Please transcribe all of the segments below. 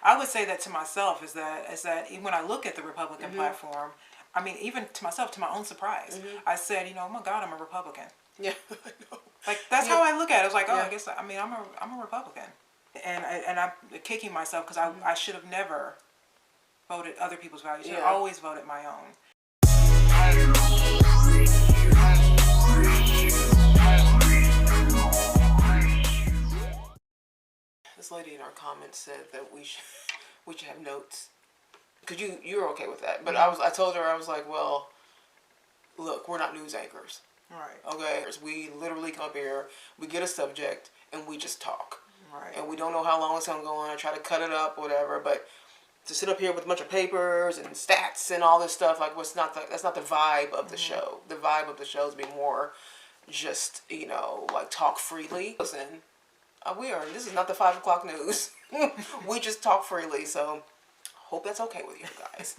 I would say that to myself is that when I look at the Republican platform, I mean, even to myself, to my own surprise, I said, oh my God, I'm a Republican. Yeah, I know. Like, that's how I look at it. I was like, I guess, I mean, I'm a Republican. And I'm kicking myself because I should have never voted other people's values. I always voted my own. This lady in our comments said that we should have notes, because you're okay with that, but I told her, I was like, well, look, we're not news anchors. Right. Okay. We literally come up here, we get a subject, and we just talk. Right. And we don't know how long it's gonna go on. I try to cut it up, whatever. But to sit up here with a bunch of papers and stats and all this stuff, like, that's not the vibe of the show. The vibe of the show is be more just, like, talk freely. Listen, this is not the 5 o'clock news. We just talk freely. So hope that's okay with you guys.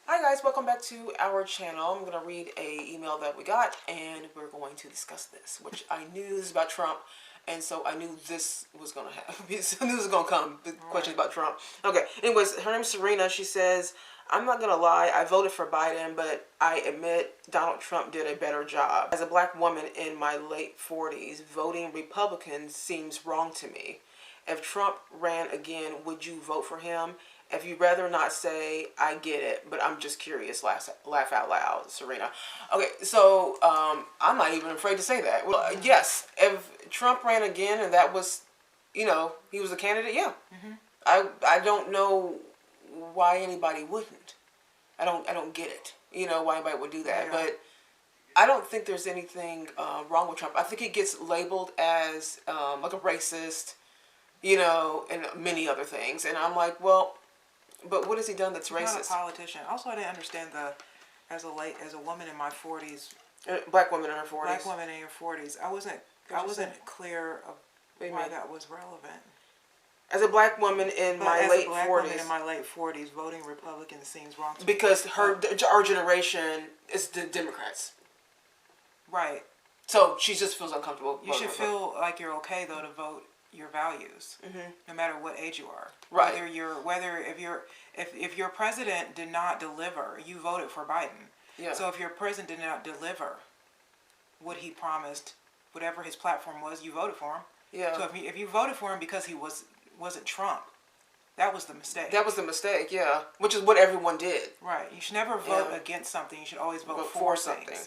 Hi guys, welcome back to our channel. I'm going to read a email that we got, and we're going to discuss this, which I knew this is about Trump, and so I knew this was going to happen. This was going to come, the questions about Trump. Okay, anyways, her name's Serena. She says, I'm not going to lie, I voted for Biden, but I admit Donald Trump did a better job. As a black woman in my late 40s, voting Republican seems wrong to me. If Trump ran again, would you vote for him? If you'd rather not say, I get it, but I'm just curious, laugh out loud, Serena. Okay, so I'm not even afraid to say that. Well, yes, if Trump ran again and that was, he was a candidate, yeah. I don't know why anybody wouldn't. I don't get it, why anybody would do that. Yeah. But I don't think there's anything wrong with Trump. I think he gets labeled as like a racist, and many other things. And I'm like, well, but what has he done that's racist? He's not a politician. Also, I didn't understand as a woman in my 40s. Black woman in her 40s. Black woman in your 40s. I wasn't clear of why that was relevant. As a black woman in my late 40s. As a black woman in my late 40s, voting Republican seems wrong to me. Because our generation is the Democrats. Right. So she just feels uncomfortable. You should feel like you're okay though to vote your values, no matter what age you are. Right. If your president did not deliver, you voted for Biden. Yeah. So if your president did not deliver what he promised, whatever his platform was, you voted for him. Yeah. So if you voted for him because he wasn't Trump, that was the mistake. That was the mistake, yeah. Which is what everyone did. Right. You should never vote against something. You should always vote for something.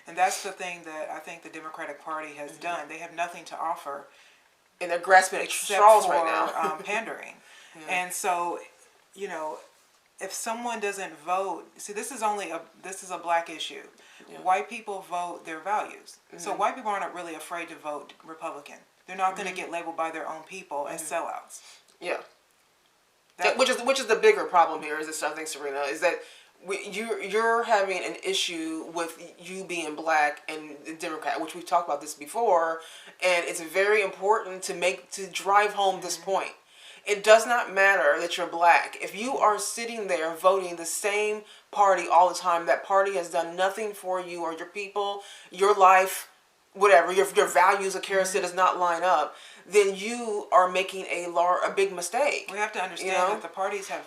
And that's the thing that I think the Democratic Party has done. They have nothing to offer. And they're grasping at straws right now. Pandering. And so, if someone doesn't vote, see, this is a black issue. Yeah. White people vote their values. So white people aren't really afraid to vote Republican. They're not going to get labeled by their own people as sellouts. Yeah. Which is the bigger problem here, is this, I think, Serena, is that you're having an issue with you being black and Democrat, which we've talked about this before, and it's very important to drive home this point. It does not matter that you're black. If you are sitting there voting the same party all the time, that party has done nothing for you or your people, your life, whatever, your values, a Kara does not line up, then you are making a big mistake. We have to understand that the parties have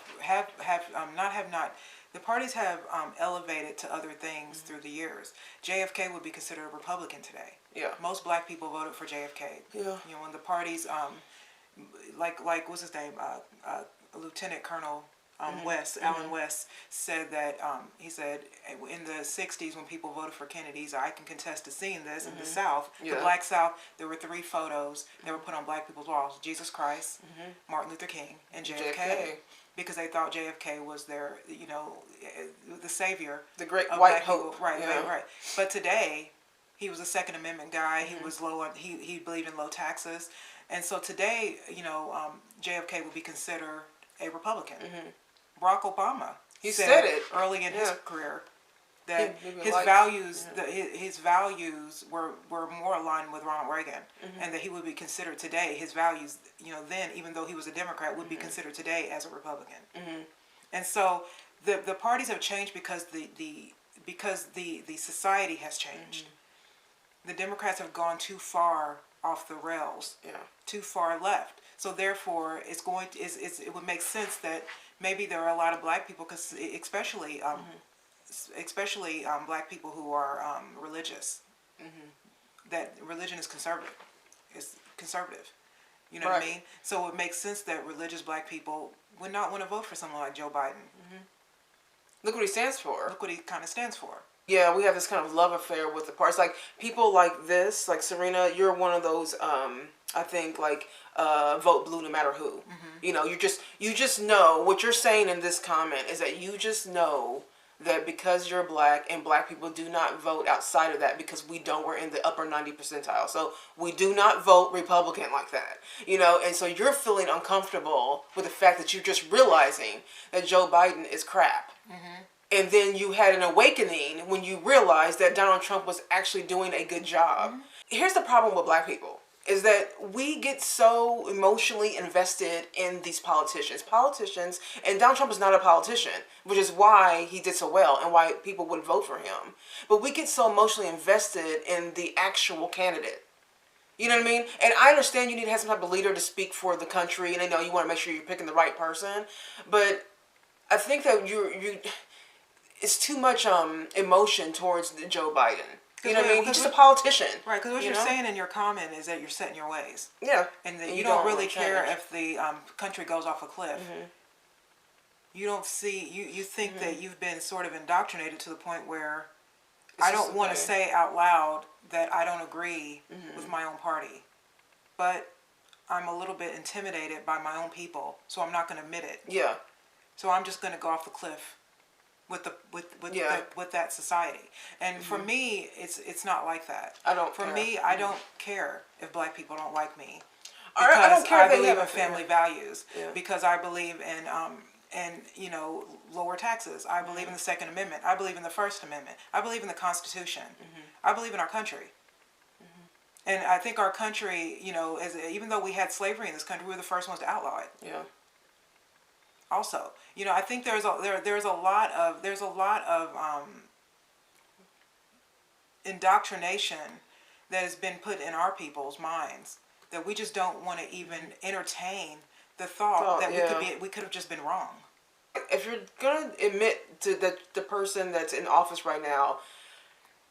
the parties have elevated to other things through the years. JFK would be considered a Republican today. Yeah. Most black people voted for JFK. Yeah. When the parties, like what's his name, Lieutenant Colonel West, Alan West, said that he said in the 60s when people voted for Kennedy, I can contest to seeing this in the South, the Black South, there were 3 photos that were put on black people's walls: Jesus Christ, Martin Luther King, and JFK. Because they thought JFK was their, the savior, the great white hope. Right. But today, he was a Second Amendment guy. He was low on. He believed in low taxes, and so today, JFK would be considered a Republican. Barack Obama, he said it early in his career that his values, his values were more aligned with Ronald Reagan, and that he would be considered today, his values, then, even though he was a Democrat, would be considered today as a Republican. And so the parties have changed because the society has changed. The Democrats have gone too far off the rails, too far left. So therefore, it would make sense that maybe there are a lot of black people, because especially black people who are religious. That religion is conservative. It's conservative. You know what I mean? So it makes sense that religious black people would not want to vote for someone like Joe Biden. Look what he stands for. Look what he kind of stands for. Yeah, we have this kind of love affair with the parts. Like, people like this, like Serena, you're one of those, I think, like, vote blue no matter who. You know, you just know, what you're saying in this comment is that you just know that because you're black and black people do not vote outside of that, because we're in the upper 90 percentile. So we do not vote Republican like that, you know, and so you're feeling uncomfortable with the fact that you're just realizing that Joe Biden is crap. And then you had an awakening when you realized that Donald Trump was actually doing a good job. Here's the problem with black people, is that we get so emotionally invested in these politicians. And Donald Trump is not a politician, which is why he did so well and why people would vote for him. But we get so emotionally invested in the actual candidate. You know what I mean? And I understand you need to have some type of leader to speak for the country, and I know you want to make sure you're picking the right person. But I think that it's too much emotion towards Joe Biden. You know what I mean? He's just a politician. Right, because what you're saying in your comment is that you're set in your ways. Yeah. And that you don't really care if the country goes off a cliff. You don't see, you think that you've been sort of indoctrinated to the point where I don't want to say out loud that I don't agree with my own party. But I'm a little bit intimidated by my own people, so I'm not going to admit it. Yeah. So I'm just going to go off the cliff with that society. And for me, it's not like that. I don't For care. me, I don't care if black people don't like me. Because I don't care I if they believe have in family values. Yeah. Because I believe in you know, lower taxes. I believe in the Second Amendment. I believe in the First Amendment. I believe in the Constitution. I believe in our country. And I think our country, you know, even though we had slavery in this country, we were the first ones to outlaw it. Yeah. Also, you know, I think there's a lot of indoctrination that has been put in our people's minds that we just don't want to even entertain the thought that we could have just been wrong. If you're gonna admit to the person that's in office right now,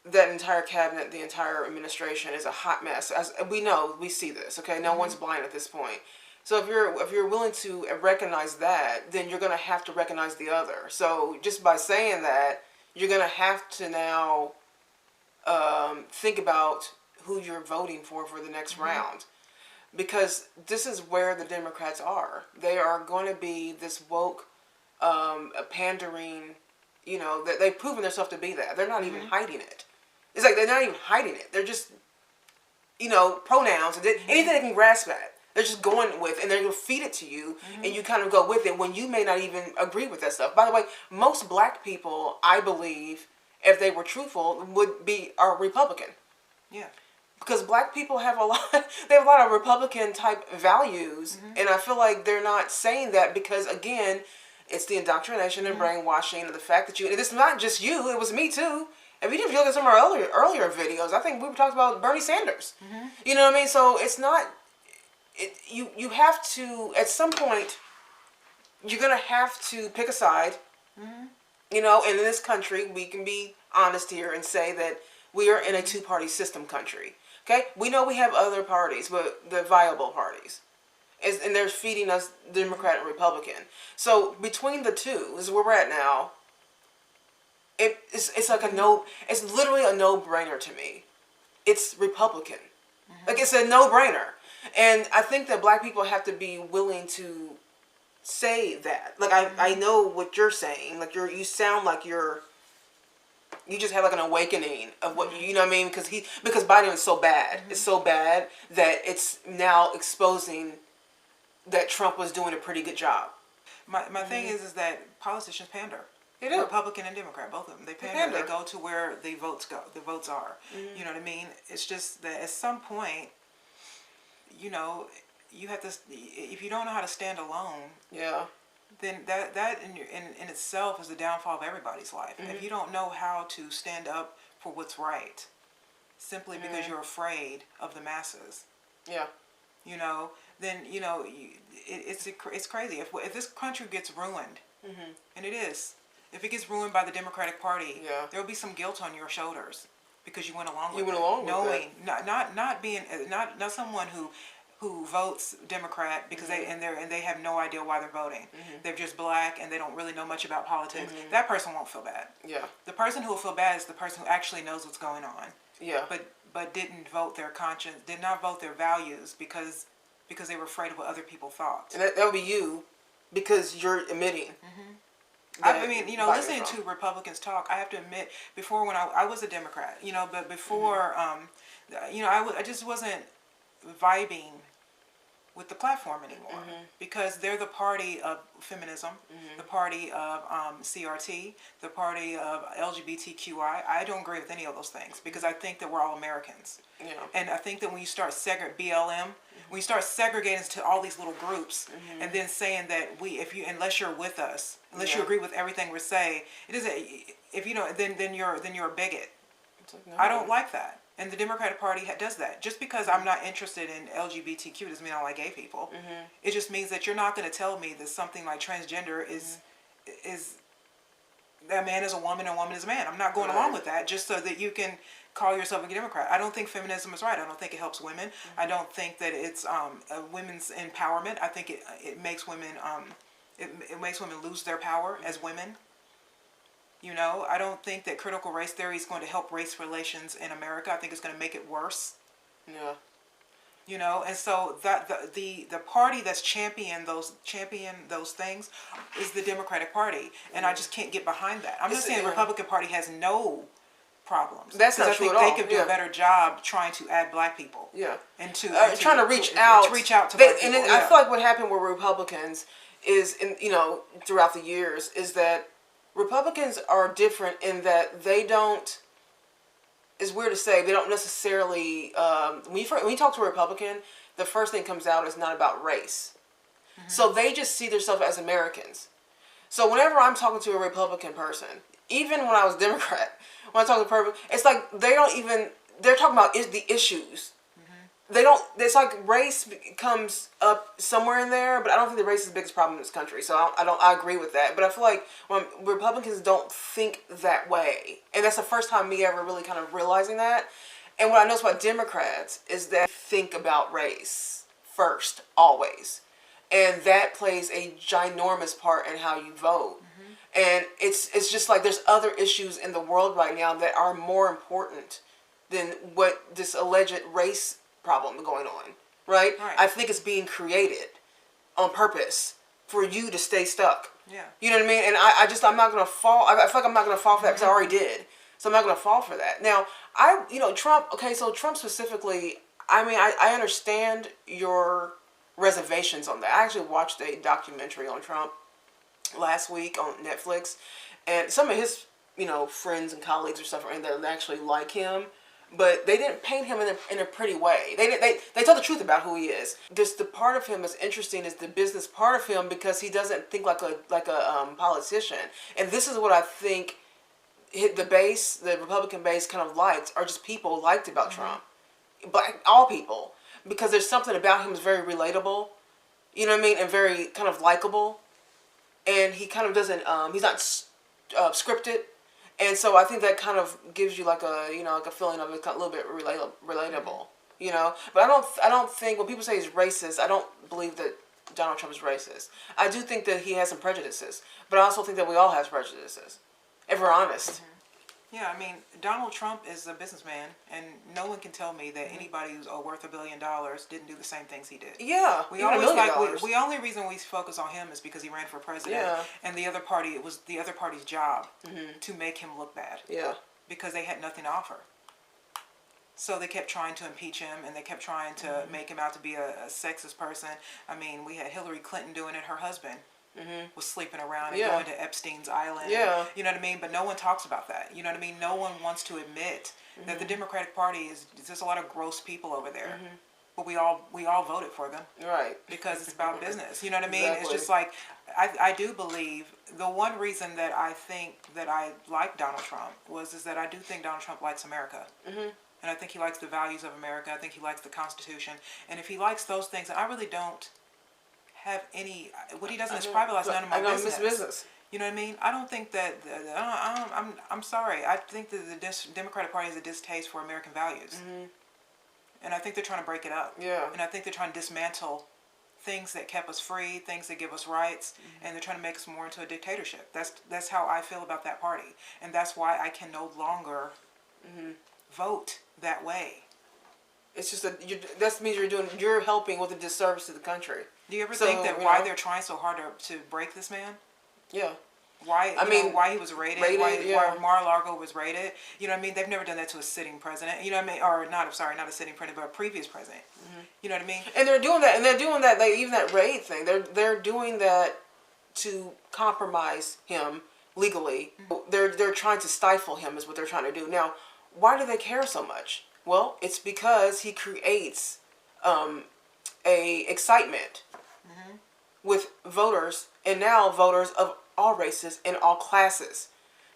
that entire cabinet, the entire administration is a hot mess. As we know, we see this. Okay, no one's blind at this point. So if you're willing to recognize that, then you're gonna have to recognize the other. So just by saying that, you're gonna have to now think about who you're voting for the next round, because this is where the Democrats are. They are going to be this woke, pandering. You know, they've proven themselves to be that. They're not even hiding it. It's like they're not even hiding it. They're just, you know, pronouns and anything they can grasp at. They're just going with, and they're going to feed it to you, and you kind of go with it when you may not even agree with that stuff. By the way, most black people, I believe, if they were truthful, are Republican. Yeah. Because black people have a lot of Republican type values, and I feel like they're not saying that because, again, it's the indoctrination and brainwashing and the fact that and it's not just you, it was me too. If you didn't look at some of our earlier videos, I think we were talking about Bernie Sanders. You know what I mean? So it's not. You have to, at some point, you're going to have to pick a side, you know, and in this country, we can be honest here and say that we are in a two-party system country, okay? We know we have other parties, but they're viable parties, and they're feeding us Democrat and Republican. So between the two, this is where we're at now, it's like it's literally a no-brainer to me. It's Republican. Like, it's a no-brainer. And I think that black people have to be willing to say that. Like, I know what you're saying. Like, you sound like you just have like an awakening of what you know what I mean? Because Biden is so bad. It's so bad that it's now exposing that Trump was doing a pretty good job. My thing is that politicians pander. They do. Republican and Democrat, both of them. They pander. They go to where the votes go. The votes are. You know what I mean? It's just that at some point, you know, you have to. If you don't know how to stand alone, then that in itself is the downfall of everybody's life. If you don't know how to stand up for what's right, simply because you're afraid of the masses. Yeah. you know, then, you know, it's crazy. If this country gets ruined, and it is, if it gets ruined by the Democratic Party, there will be some guilt on your shoulders because you went along with it. Knowing, not being, not someone who votes Democrat because they have no idea why they're voting. They're just black and they don't really know much about politics. That person won't feel bad. Yeah. The person who will feel bad is the person who actually knows what's going on. Yeah. But didn't vote their conscience, did not vote their values because they were afraid of what other people thought. And that would be you, because you're admitting. I mean, you know, listening to Republicans talk, I have to admit, before when I was a Democrat, you know, but before, you know, I just wasn't vibing with the platform anymore because they're the party of feminism, the party of CRT, the party of LGBTQI. I don't agree with any of those things because I think that we're all Americans. Yeah. And I think that when you start BLM, when you start segregating to all these little groups and then saying that unless you're with us, unless you agree with everything we say, it isn't. If you know, then you're a bigot. Like, no. I don't like that. And the Democratic Party does that. Just because I'm not interested in LGBTQ doesn't mean I like gay people. It just means that you're not going to tell me that something like transgender is that man is a woman and a woman is a man. I'm not going along with that just so that you can call yourself a Democrat. I don't think feminism is right. I don't think it helps women. I don't think that it's women's empowerment. I think it makes women it makes women lose their power as women. You know, I don't think that critical race theory is going to help race relations in America. I think it's going to make it worse. Yeah. You know, and so that the party that's champion those things is the Democratic Party, and I just can't get behind that. I'm not saying the Republican Party has no problems. That's not true at all. I think they could do a better job trying to add black people. Yeah. And trying to reach out to black people. And I feel like what happened with Republicans is, you know, throughout the years, is that Republicans are different in that they don't, it's weird to say, they don't necessarily, when you talk to a Republican, the first thing comes out is not about race. So they just see themselves as Americans. So whenever I'm talking to a Republican person, even when I was Democrat, when I talk to a person, it's like they're talking about the issues. They don't, it's like race comes up somewhere in there, but I don't think the race is the biggest problem in this country. So I agree with that. But I feel like when Republicans don't think that way, and that's the first time me ever really kind of realizing that. And what I notice about Democrats is that they think about race first, always. And that plays a ginormous part in how you vote. And it's just like there's other issues in the world right now that are more important than what this alleged race problem going on, right? I think it's being created on purpose for you to stay stuck. Yeah. You know what I mean? And I'm not going to fall. I feel like I'm not going to fall for that because I already did. So I'm not going to fall for that. Now, Trump, okay, so Trump specifically, I mean, I understand your reservations on that. I actually watched a documentary on Trump last week on Netflix, and some of his, friends and colleagues or stuff that actually like him. But they didn't paint him in a pretty way. They tell the truth about who he is. Just the part of him that's interesting is the business part of him because he doesn't think like a politician. And this is what I think the Republican base kind of liked, or just people liked about Trump. But all people, because there's something about him that's very relatable. You know what I mean? And very kind of likable. And he kind of doesn't. He's not scripted. And so I think that kind of gives you like a feeling of it's a little bit relatable, But I don't think when people say he's racist, I don't believe that Donald Trump is racist. I do think that he has some prejudices, but I also think that we all have prejudices, if we're honest. Yeah, I mean, Donald Trump is a businessman, and no one can tell me that anybody who's worth $1 billion didn't do the same things he did. Yeah, we only reason we focus on him is because he ran for president, and the other party, it was the other party's job to make him look bad. Yeah, because they had nothing to offer. So they kept trying to impeach him, and they kept trying to make him out to be a sexist person. I mean, we had Hillary Clinton doing it. Her husband was sleeping around and going to Epstein's island. Yeah. You know what I mean? But no one talks about that. You know what I mean? No one wants to admit that the Democratic Party there's a lot of gross people over there. But we all voted for them. Right. Because it's about business. You know what I mean? Exactly. It's just like, I do believe, the one reason that I think that I like Donald Trump is that I do think Donald Trump likes America. and I think he likes the values of America. I think he likes the Constitution. And if he likes those things, I really don't have any. What he does in his private life is none of my business. You know what I mean? I don't think that. I'm sorry. I think that the Democratic Party has a distaste for American values, and I think they're trying to break it up. Yeah. And I think they're trying to dismantle things that kept us free, things that give us rights, and they're trying to make us more into a dictatorship. That's how I feel about that party, and that's why I can no longer vote that way. It's just that means you're helping with a disservice to the country. Do you ever think that why they're trying so hard to break this man? Yeah. Why why he was raided, why Mar-a-Lago was raided. You know what I mean? They've never done that to a sitting president. You know what I mean? Or not a sitting president, but a previous president. You know what I mean? And they're doing that, like even that raid thing. They're doing that to compromise him legally. They're trying to stifle him is what they're trying to do. Now, why do they care so much? Well, it's because he creates a excitement with voters, and now voters of all races and all classes.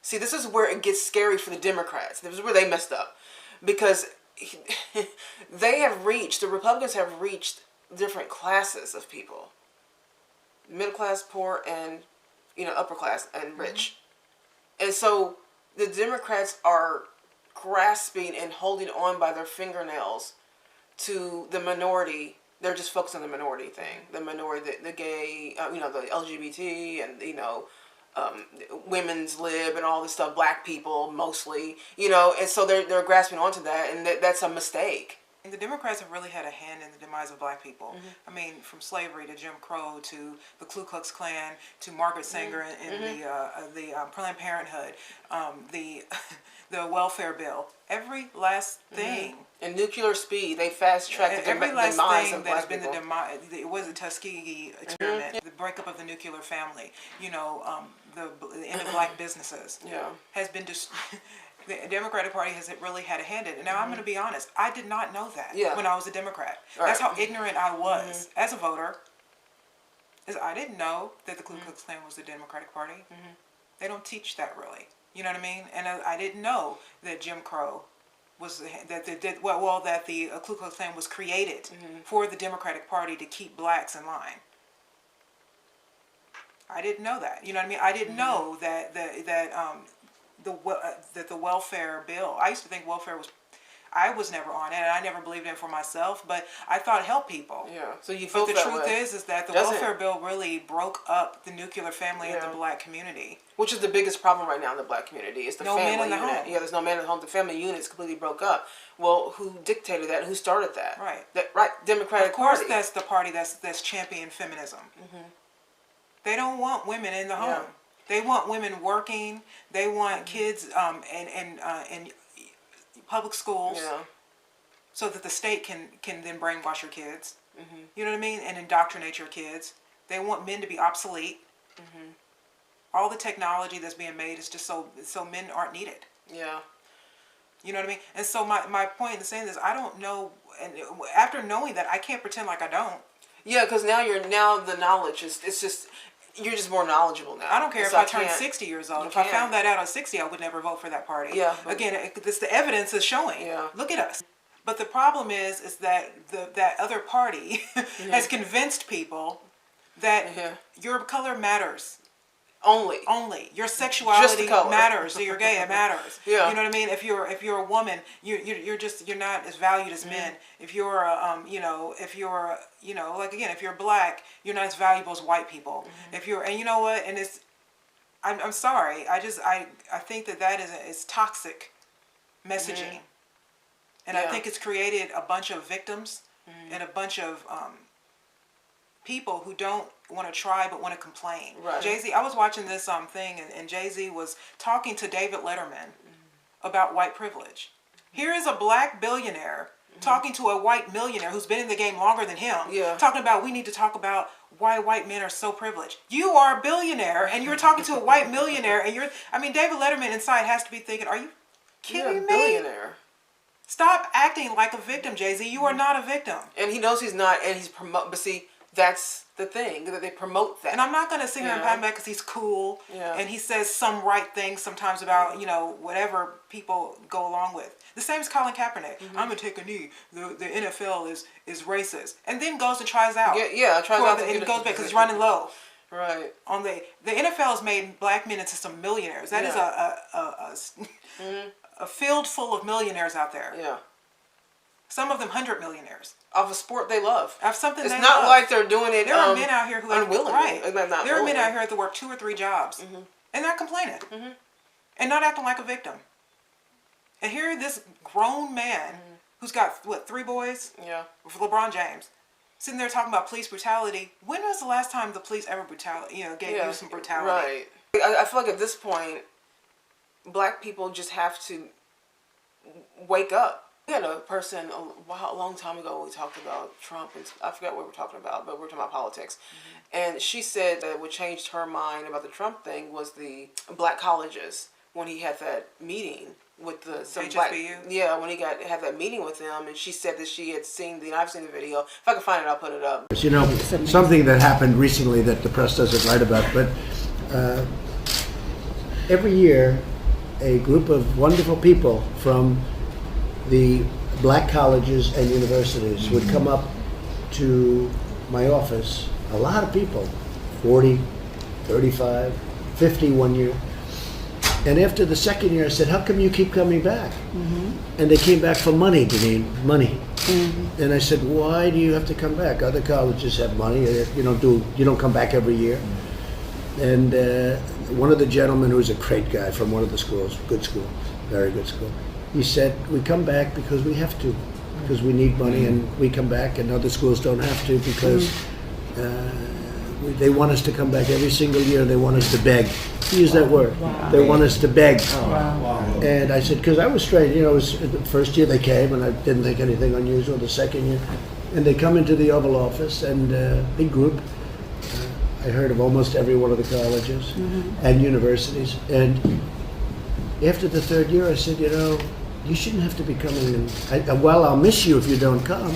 See, this is where it gets scary for the Democrats. This is where they messed up, because the Republicans have reached different classes of people: middle class, poor, and upper class and rich. And so the Democrats are grasping and holding on by their fingernails to the minority. They're just focused on the minority thing, the minority, the gay, the LGBT, and women's lib and all this stuff, black people mostly, and so they're grasping onto that, and that's a mistake. And the Democrats have really had a hand in the demise of black people. I mean, from slavery to Jim Crow to the Ku Klux Klan to Margaret Sanger and the Planned Parenthood, the welfare bill, every last thing. And nuclear speed, they fast-tracked the every last demise thing of that has black been people. the demise. It was the Tuskegee experiment, the breakup of the nuclear family. The end of black businesses has been just. The Democratic Party has really had a hand in it. Now, I'm going to be honest. I did not know that when I was a Democrat. Right. That's how ignorant I was as a voter. Is I didn't know that the Ku Klux Klan was the Democratic Party. They don't teach that really. You know what I mean? And I didn't know that Jim Crow was that the Ku Klux Klan was created for the Democratic Party to keep blacks in line. I didn't know that. You know what I mean? I didn't know that the welfare bill. I used to think welfare was. I was never on it, and I never believed in it for myself. But I thought it helped people. Yeah. So you felt that the truth way. is that the welfare bill really broke up the nuclear family in the black community. Which is the biggest problem right now in the black community. It's the family man in the unit. home. Yeah, there's no man in the home. The family unit is completely broke up. Well, who dictated that? Who started that? Right. Democratic Party. Of course, Party. that's the party that's championing feminism. They don't want women in the home. They want women working. They want kids in public schools, so that the state can then brainwash your kids. You know what I mean? And indoctrinate your kids. They want men to be obsolete. All the technology that's being made is just so men aren't needed. Yeah. You know what I mean? And so my point in saying this, I don't know, and after knowing that, I can't pretend like I don't. Yeah, because now the knowledge you're just more knowledgeable now. I don't care if I turned 60 years old. If I found that out at 60, I would never vote for that party. Yeah. Again, the evidence is showing. Yeah. Look at us. But the problem is that that other party has convinced people that your color matters. Only your sexuality matters. So you're gay, it matters. Yeah. You know what I mean? If you're a woman, you're not as valued as men. If you're if you're black, you're not as valuable as white people. If you're, and you know what? And I'm sorry. I think that is toxic messaging, and I think it's created a bunch of victims and a bunch of people who don't want to try but want to complain. Right. Jay-Z, I was watching this thing, and Jay-Z was talking to David Letterman about white privilege. Here is a black billionaire talking to a white millionaire who's been in the game longer than him, talking about we need to talk about why white men are so privileged. You are a billionaire, and you're talking to a white millionaire, and David Letterman inside has to be thinking, are you kidding me? Billionaire. Stop acting like a victim, Jay-Z. You are not a victim. And he knows he's not, and he's but see, that's the thing, that they promote that. And I'm not going to sit here and pat him back because he's cool. Yeah. And he says some right things sometimes about, whatever people go along with. The same as Colin Kaepernick. I'm going to take a knee. The NFL is racist. And then goes and tries out. Tries out. And goes back because he's running low. Right. On the NFL has made black men into some millionaires. That is a field full of millionaires out there. Yeah. Some of them 100 millionaires. Of a sport they love. Of something it's they not love. Like they're doing it There are men out here who unwillingly. Right. Not there are men willingly. out here that work 2 or 3 jobs and not complaining and not acting like a victim. And here this grown man who's got, 3 boys? Yeah. With LeBron James. Sitting there talking about police brutality. When was the last time the police ever gave you some brutality? Right. I feel like at this point, black people just have to wake up. We had a person a long time ago, we talked about Trump, and I forgot what we were talking about, but we were talking about politics. And she said that what changed her mind about the Trump thing was the black colleges, when he had that meeting with some black, when he had that meeting with them, and she said that she had seen I've seen the video. If I can find it, I'll put it up. Something that happened recently that the press doesn't write about, but every year a group of wonderful people from the black colleges and universities would come up to my office. A lot of people, 40, 35, 50 one year. And after the second year, I said, how come you keep coming back? And they came back for money, Janine, money. And I said, why do you have to come back? Other colleges have money. You don't come back every year. And one of the gentlemen, who was a great guy from one of the schools, good school, very good school, he said, we come back because we have to, because we need money, and we come back, and other schools don't have to because they want us to come back every single year. They want us to beg. He used that word. Wow. They want us to beg. Wow. And I said, because I was straight. It was the first year they came, and I didn't think anything unusual. The second year, and they come into the Oval Office, and big group. I heard of almost every one of the colleges and universities. And after the third year, I said, you shouldn't have to be coming. And well, I'll miss you if you don't come,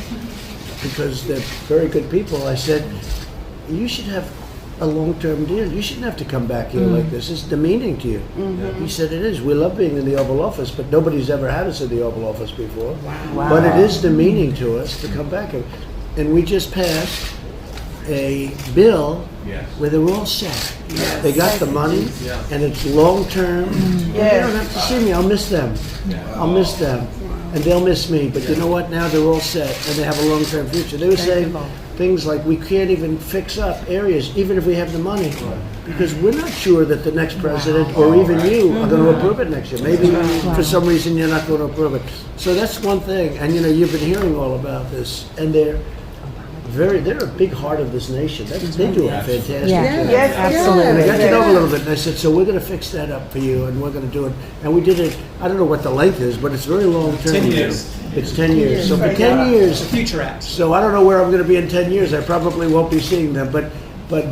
because they're very good people. I said, you should have a long-term deal. You shouldn't have to come back here like this. It's demeaning to you. He said, it is. We love being in the Oval Office, but nobody's ever had us in the Oval Office before. Wow. But it is demeaning to us to come back. And we just passed a bill where they're all set. They got the money, and it's long-term. They don't have to see me. I'll miss them. I'll miss them. And they'll miss me. But you know what? Now they're all set, and they have a long-term future. They were saying things like, we can't even fix up areas, even if we have the money, because we're not sure that the next president or even you are going to approve it next year. Maybe for some reason you're not going to approve it. So that's one thing. And you've been hearing all about this, and they're a big heart of this nation. They do a fantastic job. Yes, absolutely. And I got to know a little bit, and I said, so we're going to fix that up for you, and we're going to do it. And we did it, I don't know what the length is, but it's very long term. 10 years. It's 10 years. So for 10 years. Future Act. So I don't know where I'm going to be in 10 years. I probably won't be seeing them, but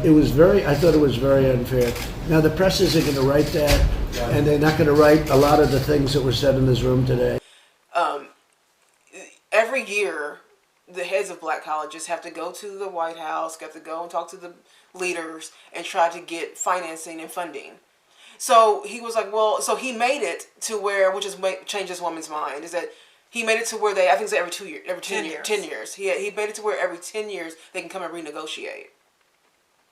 it was I thought it was very unfair. Now the press isn't going to write that, and they're not going to write a lot of the things that were said in this room today. Every year, the heads of black colleges have to go to the White House, have to go and talk to the leaders and try to get financing and funding. So he was like, so he made it to where, which has changed this woman's mind, is that he made it to where I think it's every 2 years, every 10 years. He made it to where every 10 years they can come and renegotiate.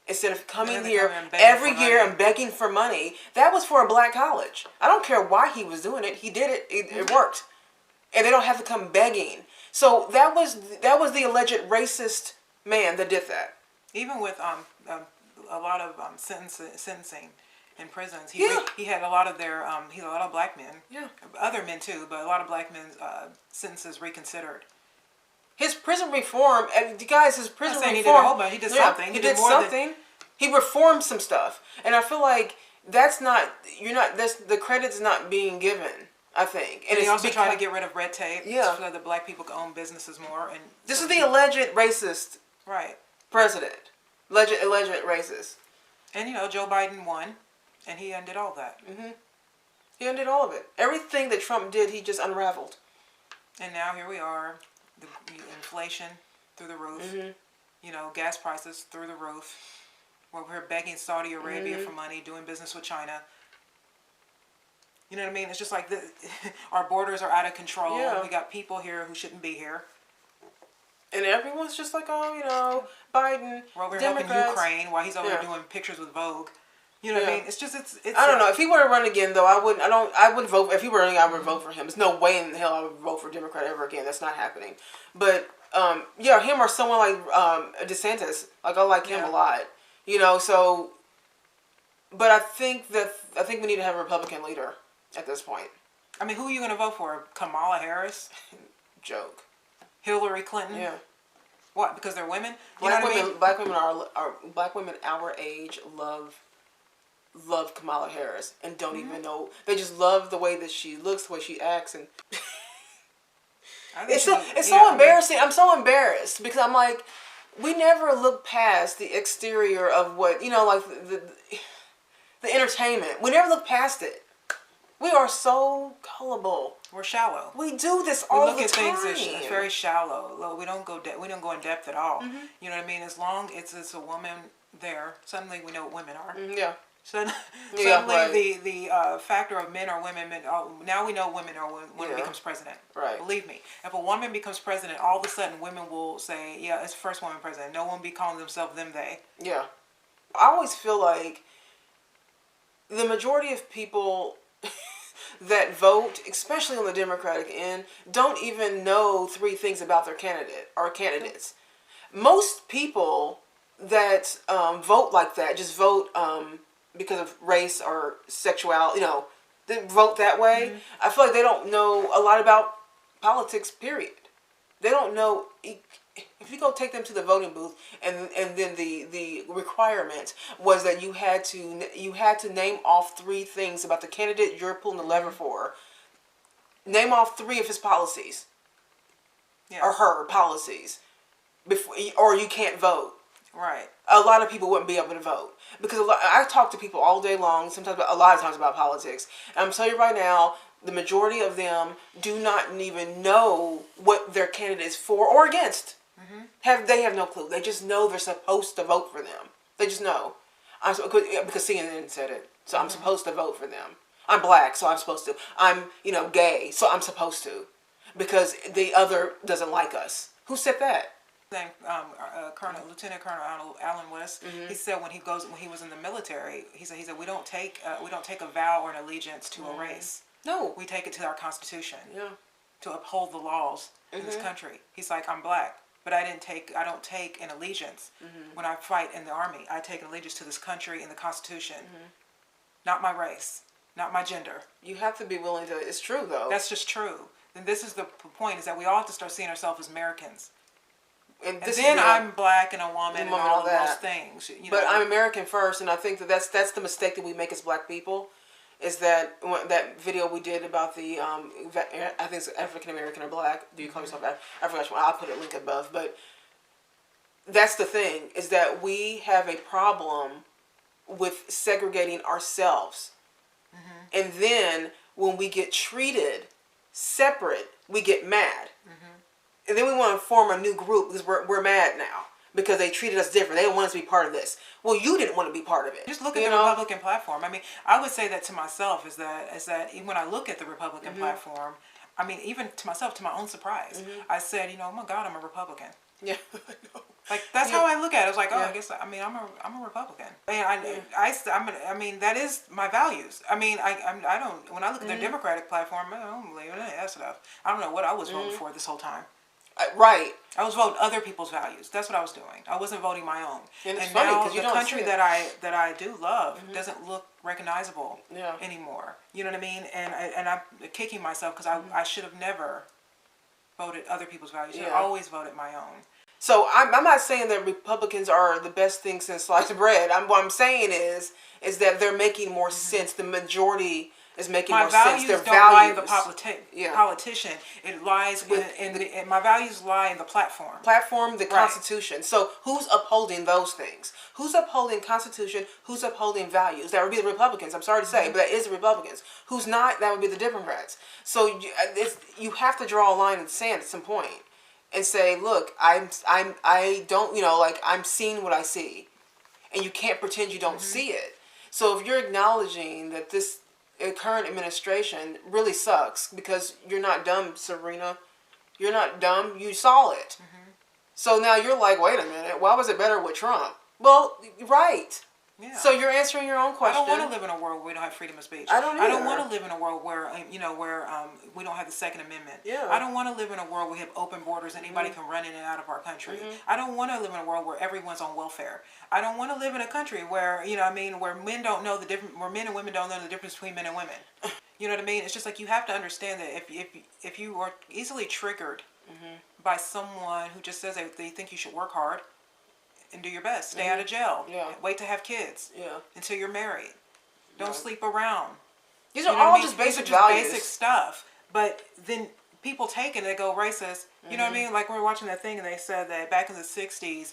Instead of coming here every year and begging for money. That was for a black college. I don't care why he was doing it. He did it. It worked. And they don't have to come begging. So that was the alleged racist man that did that. Even with a lot of sentencing in prisons, he had a lot of he had a lot of black men, other men too, but a lot of black men's sentences reconsidered. His prison reform, and guys, his prison reform. He did a whole bunch. He did something. He did something. He reformed some stuff, and I feel like that's the credit's not being given. I think. And he also tried to get rid of red tape so that the black people could own businesses more. And this is the alleged racist president. Alleged racist. And Joe Biden won, and he undid all that. He undid all of it. Everything that Trump did, he just unraveled. And now here we are, the inflation through the roof. gas prices through the roof. We're here begging Saudi Arabia for money, doing business with China. You know what I mean? It's just like our borders are out of control. Yeah. We got people here who shouldn't be here. And everyone's just like, oh, Biden, We're over Democrats. helping Ukraine while he's over there doing pictures with Vogue. You know what I mean? It's just it's. I don't know. If he were to run again, though, I wouldn't vote. If he were running, I would vote for him. There's no way in the hell I would vote for a Democrat ever again. That's not happening. But him or someone like DeSantis. Like I like him a lot. So. But I think we need to have a Republican leader at this point. I mean, who are you going to vote for? Kamala Harris? Joke. Hillary Clinton? Yeah. What? Because they're women? Black women our age love Kamala Harris and don't even know. They just love the way that she looks, the way she acts, and it's so embarrassing. I'm so embarrassed because I'm like, we never look past the exterior of what like the entertainment. We never look past it. We are so gullible. We're shallow. We do this all the time. We look at things it's very shallow. We don't go in depth at all. You know what I mean? As long as it's a woman there, suddenly we know what women are. Yeah. Suddenly right. the factor of men or women, now we know women are when it becomes president. Right. Believe me, if a woman becomes president, all of a sudden women will say, yeah, it's the first woman president. No one will be calling themselves them, they. Yeah. I always feel like the majority of people that vote, especially on the Democratic end, don't even know 3 things about their candidate or candidates. Most people that vote like that just vote because of race or sexuality, they vote that way. I feel like they don't know a lot about politics, period. They don't know. If you go take them to the voting booth, and then the requirement was that you had to name off 3 things about the candidate you're pulling the lever for. Name off 3 of his policies, or her policies, or you can't vote. Right. A lot of people wouldn't be able to vote because I talk to people all day long. Sometimes, a lot of times about politics. And I'm telling you right now, the majority of them do not even know what their candidate is for or against. They have no clue. They just know they're supposed to vote for them. They just know. Because CNN said it. So I'm supposed to vote for them. I'm black, so I'm supposed to. I'm, gay, so I'm supposed to. Because the other doesn't like us. Who said that? Lieutenant Colonel Alan West. He said when he was in the military, he said we don't take a vow or an allegiance to a race. No, we take it to our Constitution. Yeah. To uphold the laws in this country. He's like, I'm black, but I don't take an allegiance when I fight in the army. I take an allegiance to this country and the Constitution, not my race, not my gender. You have to be willing to. It's true though. That's just true. And this is the point: is that we all have to start seeing ourselves as Americans. And then I'm black and a woman and all of those things. But I'm American first, and I think that's the mistake that we make as black people. Is that video we did about the I think it's African American or black? Do you call yourself African? I'll put a link above. But that's the thing, is that we have a problem with segregating ourselves, and then when we get treated separate, we get mad, and then we want to form a new group because we're mad now. Because they treated us different. They didn't want us to be part of this. Well, you didn't want to be part of it. Just look at the Republican platform. I mean, I would say that to myself is that when I look at the Republican platform, I mean, even to myself, to my own surprise, I said, oh my God, I'm a Republican. Yeah, I know. Like that's how I look at it. I was like, I guess I'm a Republican. And I mean, that is my values. I mean, I don't. When I look at the Democratic platform, I don't believe in that stuff. I don't know what I was voting for this whole time. Right. I was voting other people's values. That's what I was doing. I wasn't voting my own. And it's and funny now because the country that I do love doesn't look recognizable anymore. You know what I mean? And I'm kicking myself because I should have never voted other people's values. I always voted my own. So I'm not saying that Republicans are the best thing since sliced bread. What I'm saying is that they're making more sense. The majority is making more sense. Their values don't lie in the politician. It lies in my values lie in the platform. The Constitution. So who's upholding those things? Who's upholding Constitution? Who's upholding values? That would be the Republicans. I'm sorry to say, but that is the Republicans. Who's not? That would be the Democrats. So you have to draw a line in the sand at some point. and say, look, I don't, like, I'm seeing what I see, and you can't pretend you don't see it. So if you're acknowledging that this current administration really sucks, because you're not dumb, Serena, you're not dumb, you saw it. So now you're like, wait a minute, why was it better with Trump? Well, right. Yeah. So you're answering your own question. I don't want to live in a world where we don't have freedom of speech. I don't I don't either. want to live in a world where we don't have the Second Amendment. Yeah. I don't want to live in a world where we have open borders and anybody can run in and out of our country. I don't want to live in a world where everyone's on welfare. I don't want to live in a country where where men don't know the difference, where men and women don't know the difference between men and women. You know what I mean? It's just like, you have to understand that if you are easily triggered by someone who just says they think you should work hard and do your best, stay out of jail, wait to have kids until you're married, don't sleep around. These are all just basic values. Basic stuff. But then people take it and they go racist. You know what I mean? Like, we were watching that thing and they said that back in the 60s,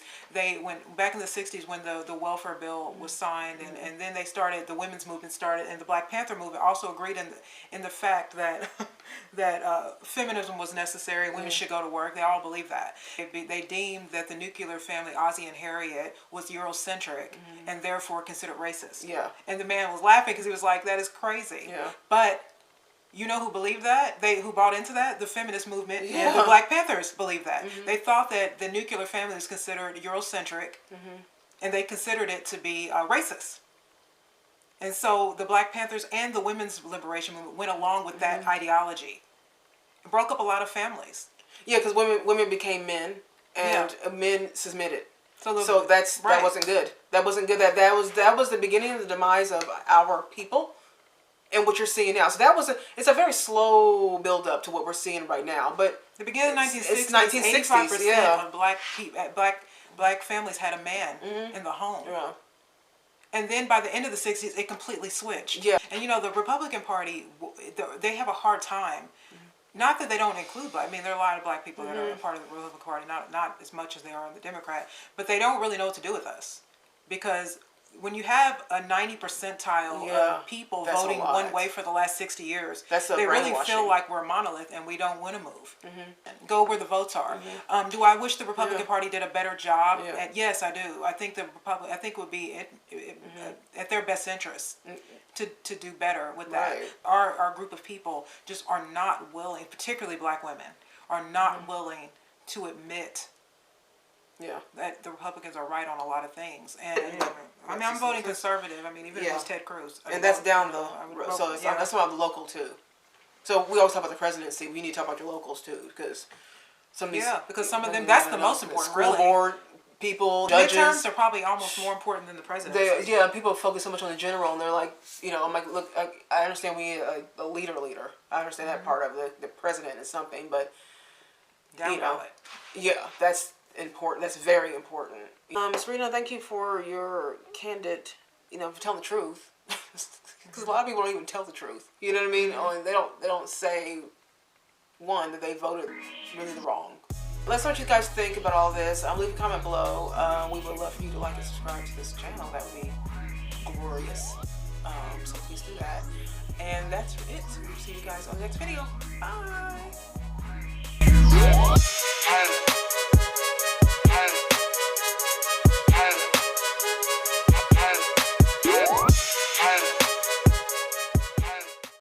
when the welfare bill was signed, and then they started, the women's movement started, and the Black Panther movement also agreed in the fact that feminism was necessary, women should go to work. They all believed that. They deemed that the nuclear family, Ozzie and Harriet, was Eurocentric and therefore considered racist. Yeah. And the man was laughing because he was like, that is crazy. Yeah. But you know who believed that? Who bought into that? The feminist movement and the Black Panthers believed that. They thought that the nuclear family was considered Eurocentric, and they considered it to be racist. And so the Black Panthers and the women's liberation movement went along with that ideology. It broke up a lot of families. Yeah, because women became men, and men submitted. So that wasn't good. That wasn't good. That was the beginning of the demise of our people. And what you're seeing now, so it's a very slow build up to what we're seeing right now. But the beginning of the 1960s, it's 1960s, 85% of black families had a man in the home. Yeah. And then by the end of the 60s, it completely switched. Yeah. And the Republican Party, they have a hard time. Not that they don't include black. I mean, there are a lot of black people that are a part of the Republican Party, not as much as they are in the Democrat. But they don't really know what to do with us, because when you have a 90 percentile of people voting one way for the last 60 years, they really feel like we're a monolith and we don't want to move. Go where the votes are. Do I wish the Republican Party did a better job? Yes, I do. I think it would be at their best interest to do better with that. Right. Our group of people just are not willing, particularly black women, are not willing to admit that the Republicans are right on a lot of things. And I mean, I'm voting conservative. I mean, even if it's Ted Cruz. And that's down the road. So that's about the local too. So we always talk about the presidency. We need to talk about your locals too, because some of these because some of them, that's the most important. School board people, judges. Midterms are probably almost more important than the presidency. People focus so much on the general, and they're like, I'm like, look, I understand we need a leader. I understand that part of the president is something, but that's important. That's very important. Serena, thank you for your candid, for telling the truth. Because a lot of people don't even tell the truth. You know what I mean? They don't say that they voted really wrong. Let's know what you guys think about all this. Leave a comment below. We would love for you to like and subscribe to this channel. That would be glorious. So please do that. And that's it. We'll see you guys on the next video. Bye.